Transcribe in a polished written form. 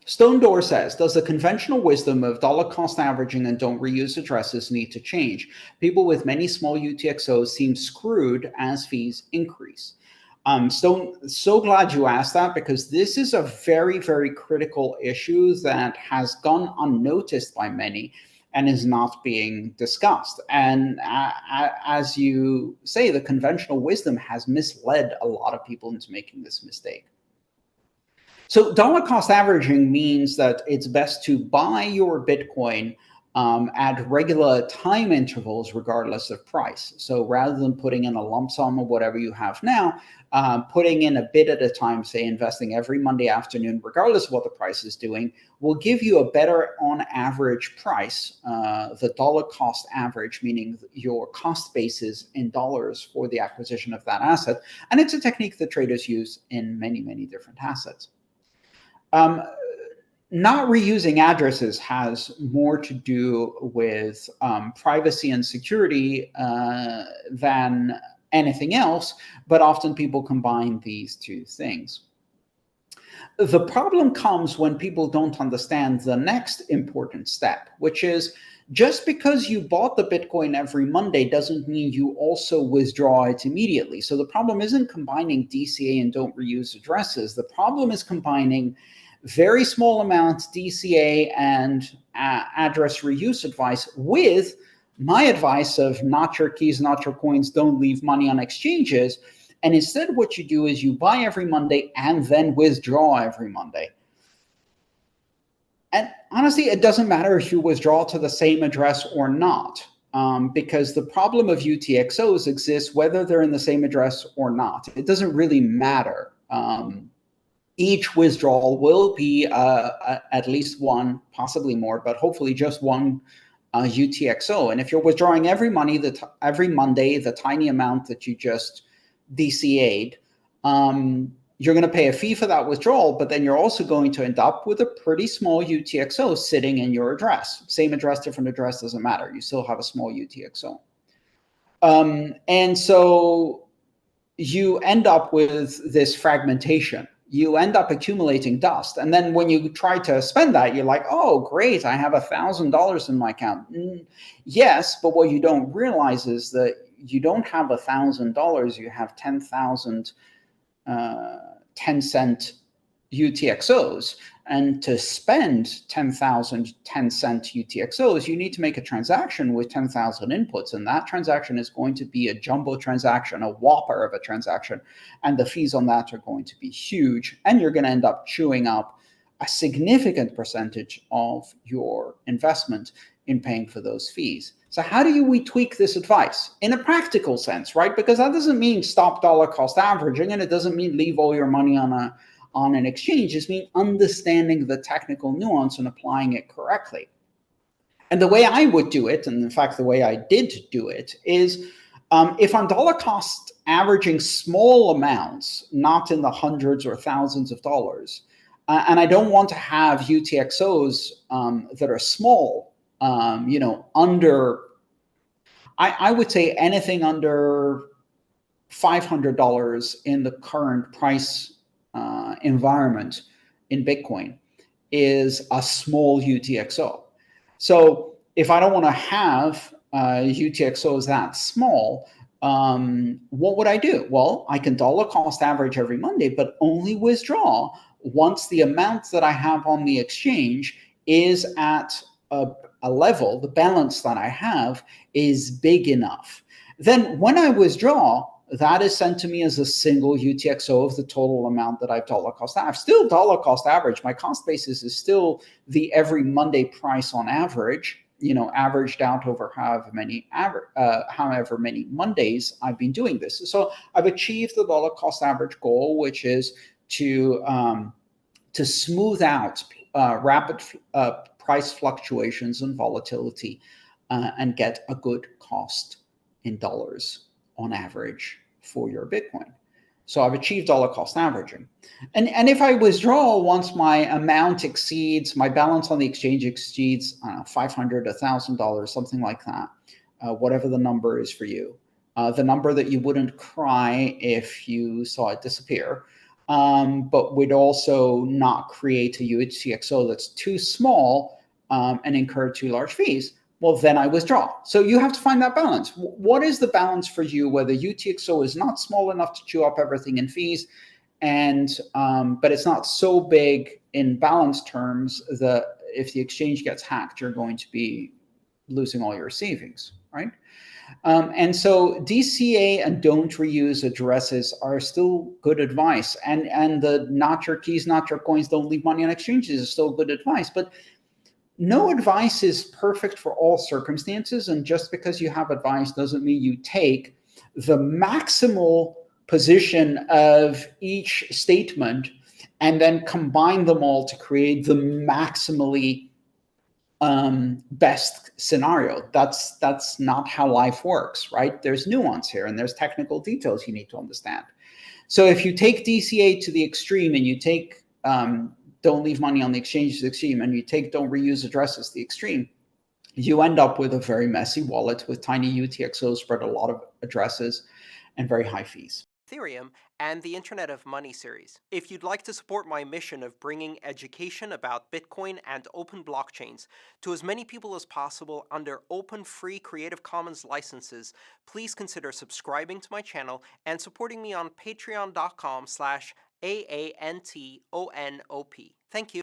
Stone Door says, does the conventional wisdom of dollar cost averaging and don't reuse addresses need to change? People with many small UTXOs seem screwed as fees increase. Stone, so glad you asked that, because this is a very, very critical issue that has gone unnoticed by many and is not being discussed. And as you say, the conventional wisdom has misled a lot of people into making this mistake. So dollar cost averaging means that it's best to buy your Bitcoin at regular time intervals, regardless of price. So rather than putting in a lump sum of whatever you have now, putting in a bit at a time, say investing every Monday afternoon, regardless of what the price is doing, will give you a better on average price, the dollar cost average, meaning your cost basis in dollars for the acquisition of that asset. And it's a technique that traders use in many, many different assets. Not reusing addresses has more to do with privacy and security than anything else, but often people combine these two things. The problem comes when people don't understand the next important step, which is just because you bought the Bitcoin every Monday doesn't mean you also withdraw it immediately. So the problem isn't combining DCA and don't reuse addresses. The problem is combining very small amounts DCA and address reuse advice with my advice of not your keys, not your coins, don't leave money on exchanges. And instead what you do is you buy every Monday and then withdraw every Monday. And honestly, it doesn't matter if you withdraw to the same address or not, because the problem of UTXOs exists whether they're in the same address or not. It doesn't really matter. Each withdrawal will be at least one, possibly more, but hopefully just one UTXO. And if you're withdrawing every Monday, the tiny amount that you just DCA'd, you're going to pay a fee for that withdrawal, but then you're also going to end up with a pretty small UTXO sitting in your address. Same address, different address, doesn't matter. You still have a small UTXO. And so you end up with this fragmentation. You end up accumulating dust. And then when you try to spend that, you're like, oh, great, I have $1,000 in my account. Yes, but what you don't realize is that you don't have $1,000, you have 10,000 10-cent UTXOs. And to spend 10,000 10-cent UTXOs, you need to make a transaction with 10,000 inputs. And that transaction is going to be a jumbo transaction, a whopper of a transaction. And the fees on that are going to be huge. And you're going to end up chewing up a significant percentage of your investment in paying for those fees. So how do we tweak this advice in a practical sense, right? Because that doesn't mean stop dollar cost averaging, and it doesn't mean leave all your money on an exchange. It means understanding the technical nuance and applying it correctly. And the way I would do it, and in fact, the way I did do it, is if I'm dollar cost averaging small amounts, not in the hundreds or thousands of dollars, and I don't want to have UTXOs that are small, under, I would say anything under $500 in the current price environment in Bitcoin is a small UTXO. So if I don't want to have UTXOs that small, what would I do? Well, I can dollar cost average every Monday, but only withdraw once the amount that I have on the exchange is at a level, the balance that I have is big enough. Then when I withdraw, that is sent to me as a single UTXO of the total amount that I've dollar cost average. Still dollar cost average. My cost basis is still the every Monday price on average, averaged out over however many Mondays I've been doing this. So I've achieved the dollar cost average goal, which is to smooth out rapid price fluctuations and volatility and get a good cost in dollars on average for your Bitcoin. So I've achieved dollar cost averaging. And if I withdraw once my amount exceeds, my balance on the exchange exceeds $500, $1,000, something like that, whatever the number is for you, the number that you wouldn't cry if you saw it disappear, but would also not create a UTXO that's too small and incur too large fees, well, then I withdraw. So you have to find that balance. What is the balance for you, whether UTXO is not small enough to chew up everything in fees, and but it's not so big in balance terms that if the exchange gets hacked, you're going to be losing all your savings, right? And so DCA and don't reuse addresses are still good advice. And the not your keys, not your coins, don't leave money on exchanges is still good advice. But no advice is perfect for all circumstances. And just because you have advice doesn't mean you take the maximal position of each statement and then combine them all to create the maximally best scenario. That's not how life works, right? There's nuance here and there's technical details you need to understand. So if you take DCA to the extreme and you take don't leave money on the exchange to the extreme, and you take don't reuse addresses to the extreme, you end up with a very messy wallet with tiny UTXOs spread a lot of addresses and very high fees. Ethereum, and the Internet of Money series. If you'd like to support my mission of bringing education about Bitcoin and open blockchains to as many people as possible under open, free Creative Commons licenses, please consider subscribing to my channel and supporting me on patreon.com/AANTONOP. Thank you.